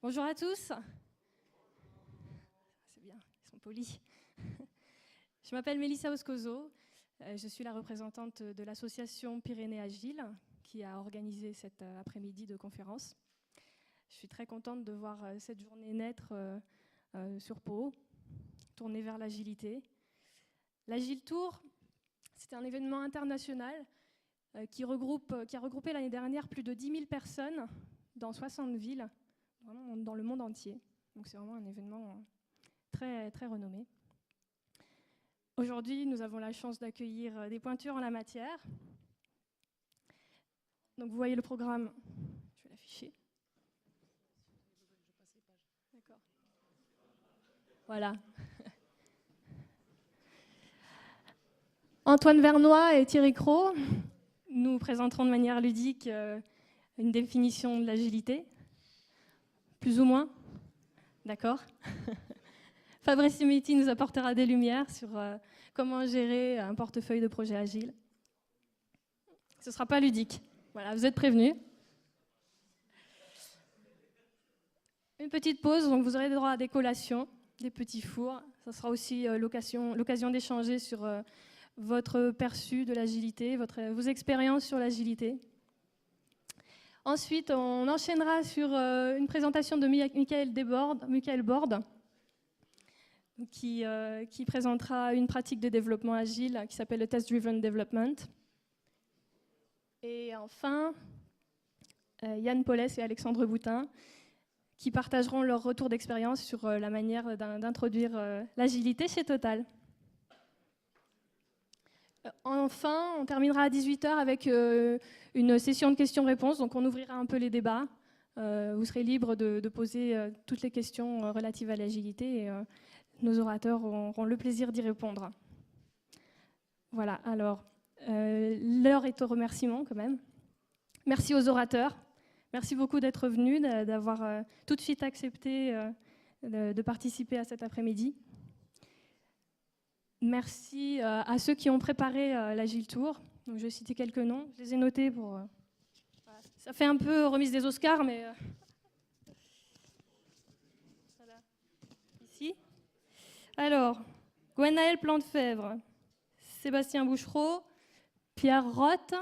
Bonjour à tous. C'est bien, ils sont polis. Je m'appelle Mélissa Oscoso. Je suis la représentante de l'association Pyrénées Agile qui a organisé cet après-midi de conférence. Je suis très contente de voir cette journée naître sur Pau, tournée vers l'agilité. L'Agile Tour, c'est un événement international qui a regroupé l'année dernière plus de 10 000 personnes dans 60 villes, vraiment dans le monde entier. Donc c'est vraiment un événement très, très renommé. Aujourd'hui, nous avons la chance d'accueillir des pointures en la matière. Donc vous voyez le programme, je vais l'afficher. D'accord. Voilà. Antoine Vernois et Thierry Cros nous présenteront de manière ludique une définition de l'agilité. Plus ou moins? D'accord. Fabrice Simiti nous apportera des lumières sur comment gérer un portefeuille de projets agiles. Ce ne sera pas ludique. Voilà, vous êtes prévenus. Une petite pause, donc vous aurez droit à des collations, des petits fours. Ça sera aussi l'occasion d'échanger sur votre perçu de l'agilité, vos expériences sur l'agilité. Ensuite, on enchaînera sur une présentation de Michael Borde, qui présentera une pratique de développement agile qui s'appelle le Test Driven Development. Et enfin, Yann Paulès et Alexandre Boutin qui partageront leur retour d'expérience sur la manière d'introduire l'agilité chez Total. Enfin, on terminera à 18h avec une session de questions-réponses, donc on ouvrira un peu les débats. Vous serez libre de poser toutes les questions relatives à l'agilité et nos orateurs auront le plaisir d'y répondre. Voilà, alors, l'heure est au remerciement quand même. Merci aux orateurs. Merci beaucoup d'être venus, d'avoir tout de suite accepté de participer à cet après-midi. Merci à ceux qui ont préparé l'Agile Tour. Donc, je vais citer quelques noms. Je les ai notés pour... Voilà. Ça fait un peu remise des Oscars, mais... Voilà. Ici. Alors, Gwenaëlle Plantefèvre, Sébastien Bouchereau, Pierre Roth,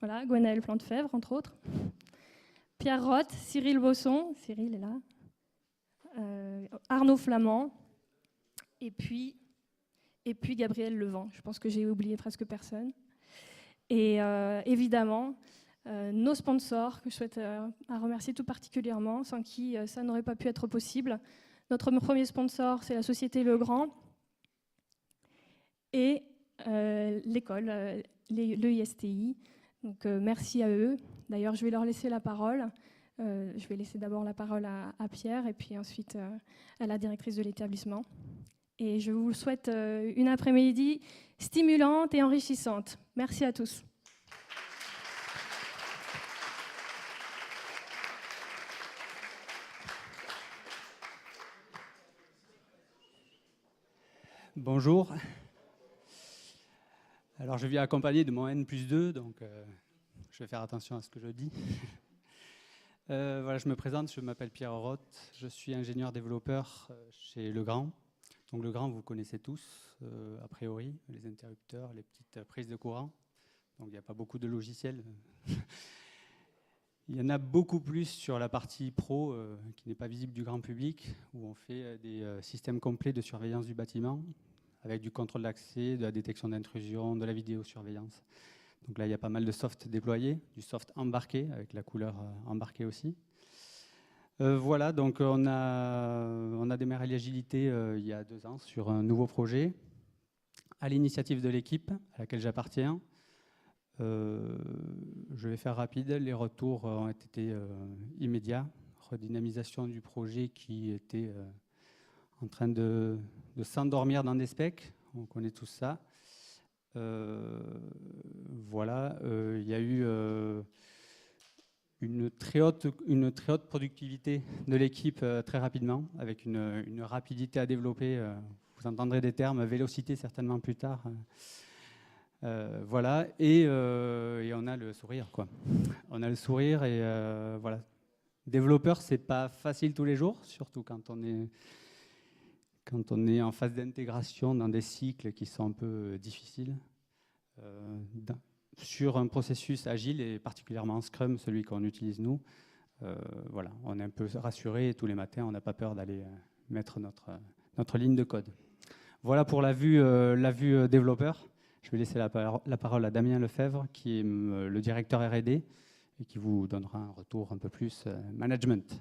voilà, Gwenaëlle Plantefèvre, entre autres. Pierre Roth, Cyril Bosson, Cyril est là. Arnaud Flamand, et puis Gabriel Levent. Je pense que j'ai oublié presque personne. Et évidemment, nos sponsors, que je souhaite remercier tout particulièrement, sans qui ça n'aurait pas pu être possible. Notre premier sponsor, c'est la société Legrand et l'école, l'EISTI. Donc merci à eux. D'ailleurs, je vais leur laisser la parole. Je vais laisser d'abord la parole à Pierre et puis ensuite à la directrice de l'établissement. Et je vous souhaite une après-midi stimulante et enrichissante. Merci à tous. Bonjour. Alors je viens accompagné de mon N+2, donc je vais faire attention à ce que je dis. Voilà, je me présente, je m'appelle Pierre Roth, je suis ingénieur développeur chez Legrand. Donc Legrand, vous connaissez tous, a priori, les interrupteurs, les petites prises de courant. Donc il n'y a pas beaucoup de logiciels. Il y en a beaucoup plus sur la partie pro qui n'est pas visible du grand public, où on fait des systèmes complets de surveillance du bâtiment, avec du contrôle d'accès, de la détection d'intrusion, de la vidéosurveillance. Donc là, il y a pas mal de soft déployés, du soft embarqué, avec la couleur embarquée aussi. Voilà, donc on a démarré l'agilité il y a 2 ans sur un nouveau projet, à l'initiative de l'équipe à laquelle j'appartiens. Je vais faire rapide, les retours ont été immédiats. Redynamisation du projet qui était en train de s'endormir dans des specs, on connaît tout ça. Voilà, il y a eu une très haute productivité de l'équipe très rapidement, avec une rapidité à développer. Vous entendrez des termes, vélocité certainement plus tard. Voilà, et on a le sourire, quoi. On a le sourire et voilà. Développeur, c'est pas facile tous les jours, surtout quand on est en phase d'intégration dans des cycles qui sont un peu difficiles. Sur un processus agile, et particulièrement Scrum, celui qu'on utilise nous, voilà, on est un peu rassuré et tous les matins, on n'a pas peur d'aller mettre notre ligne de code. Voilà pour la vue développeur. Je vais laisser la parole à Damien Lefebvre, qui est le directeur R&D et qui vous donnera un retour un peu plus management.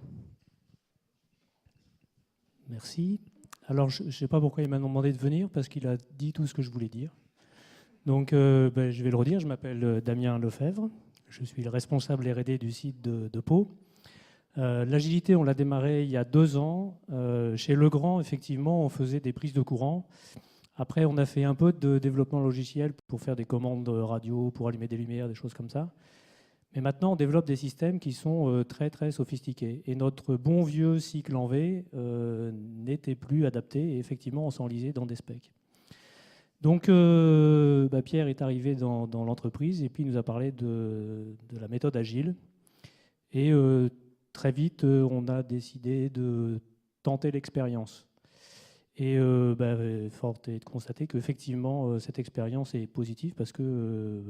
Merci. Alors, je ne sais pas pourquoi il m'a demandé de venir, parce qu'il a dit tout ce que je voulais dire. Donc, je vais le redire. Je m'appelle Damien Lefebvre. Je suis le responsable R&D du site de Pau. L'agilité, on l'a démarré il y a 2 ans. Chez Legrand, effectivement, on faisait des prises de courant. Après, on a fait un peu de développement logiciel pour faire des commandes radio, pour allumer des lumières, des choses comme ça. Mais maintenant, on développe des systèmes qui sont très, très sophistiqués. Et notre bon vieux cycle en V n'était plus adapté. Et effectivement, on s'enlisait dans des specs. Donc, Pierre est arrivé dans l'entreprise et puis il nous a parlé de la méthode agile. Et très vite, on a décidé de tenter l'expérience. Et fort est de constater qu'effectivement, cette expérience est positive parce que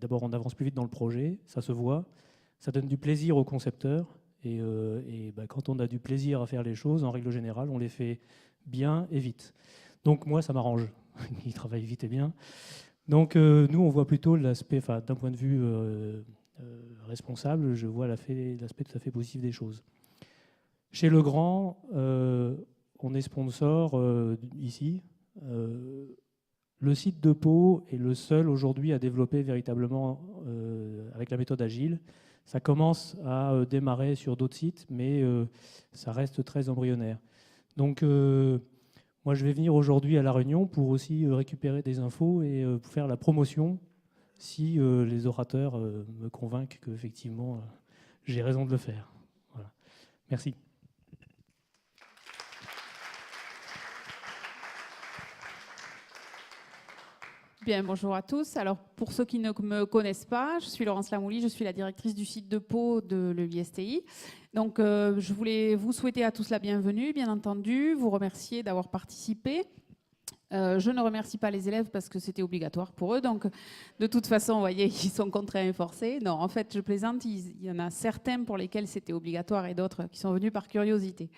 d'abord, on avance plus vite dans le projet, ça se voit, ça donne du plaisir aux concepteurs. Et quand on a du plaisir à faire les choses, en règle générale, on les fait bien et vite. Donc moi, ça m'arrange. Il travaille vite et bien. Donc nous, on voit plutôt l'aspect, d'un point de vue responsable, je vois l'aspect tout à fait positif des choses. Chez Legrand, on est sponsor ici. Le site de Pau est le seul aujourd'hui à développer véritablement avec la méthode agile. Ça commence à démarrer sur d'autres sites, mais ça reste très embryonnaire. Donc, moi, je vais venir aujourd'hui à La Réunion pour aussi récupérer des infos et pour faire la promotion si les orateurs me convainquent qu'effectivement, j'ai raison de le faire. Voilà. Merci. Bien, bonjour à tous. Alors, pour ceux qui ne me connaissent pas, je suis Laurence Lamouli, je suis la directrice du site de Pau de l'EISTI. Donc, je voulais vous souhaiter à tous la bienvenue, bien entendu, vous remercier d'avoir participé. Je ne remercie pas les élèves parce que c'était obligatoire pour eux. Donc, de toute façon, vous voyez, ils sont contraints et forcés. Non, en fait, je plaisante, il y en a certains pour lesquels c'était obligatoire et d'autres qui sont venus par curiosité.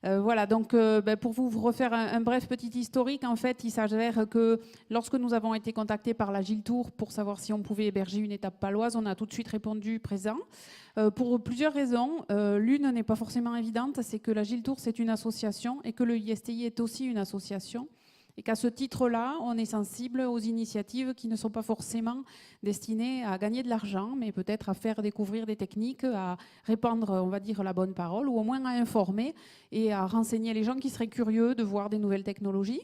Voilà, donc pour vous refaire un bref petit historique, en fait, il s'avère que lorsque nous avons été contactés par l'Agile Tour pour savoir si on pouvait héberger une étape paloise, on a tout de suite répondu présent. Pour plusieurs raisons. L'une n'est pas forcément évidente, c'est que l'Agile Tour, c'est une association et que le ISTI est aussi une association. Et qu'à ce titre-là, on est sensible aux initiatives qui ne sont pas forcément destinées à gagner de l'argent, mais peut-être à faire découvrir des techniques, à répandre, on va dire, la bonne parole, ou au moins à informer et à renseigner les gens qui seraient curieux de voir des nouvelles technologies.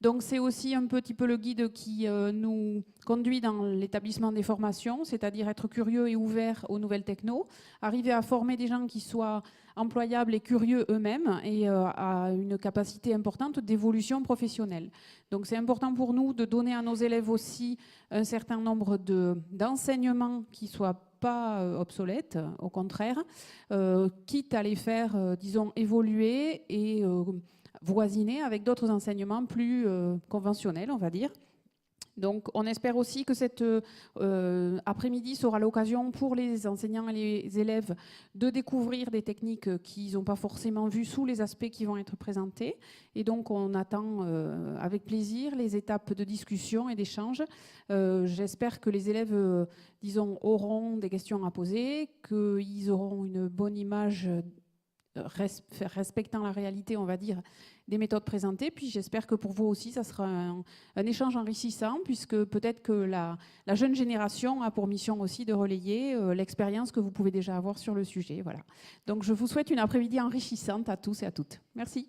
Donc c'est aussi un petit peu le guide qui nous conduit dans l'établissement des formations, c'est-à-dire être curieux et ouvert aux nouvelles technos, arriver à former des gens qui soient employables et curieux eux-mêmes et à une capacité importante d'évolution professionnelle. Donc c'est important pour nous de donner à nos élèves aussi un certain nombre d'enseignements qui ne soient pas obsolètes, au contraire, quitte à les faire, disons, évoluer et voisiner avec d'autres enseignements plus conventionnels, on va dire. Donc, on espère aussi que cet après-midi sera l'occasion pour les enseignants et les élèves de découvrir des techniques qu'ils n'ont pas forcément vues sous les aspects qui vont être présentés. Et donc, on attend avec plaisir les étapes de discussion et d'échange. J'espère que les élèves, disons, auront des questions à poser, qu'ils auront une bonne image respectant la réalité, on va dire, des méthodes présentées. Puis j'espère que pour vous aussi, ça sera un échange enrichissant, puisque peut-être que la jeune génération a pour mission aussi de relayer l'expérience que vous pouvez déjà avoir sur le sujet. Voilà. Donc je vous souhaite une après-midi enrichissante à tous et à toutes. Merci.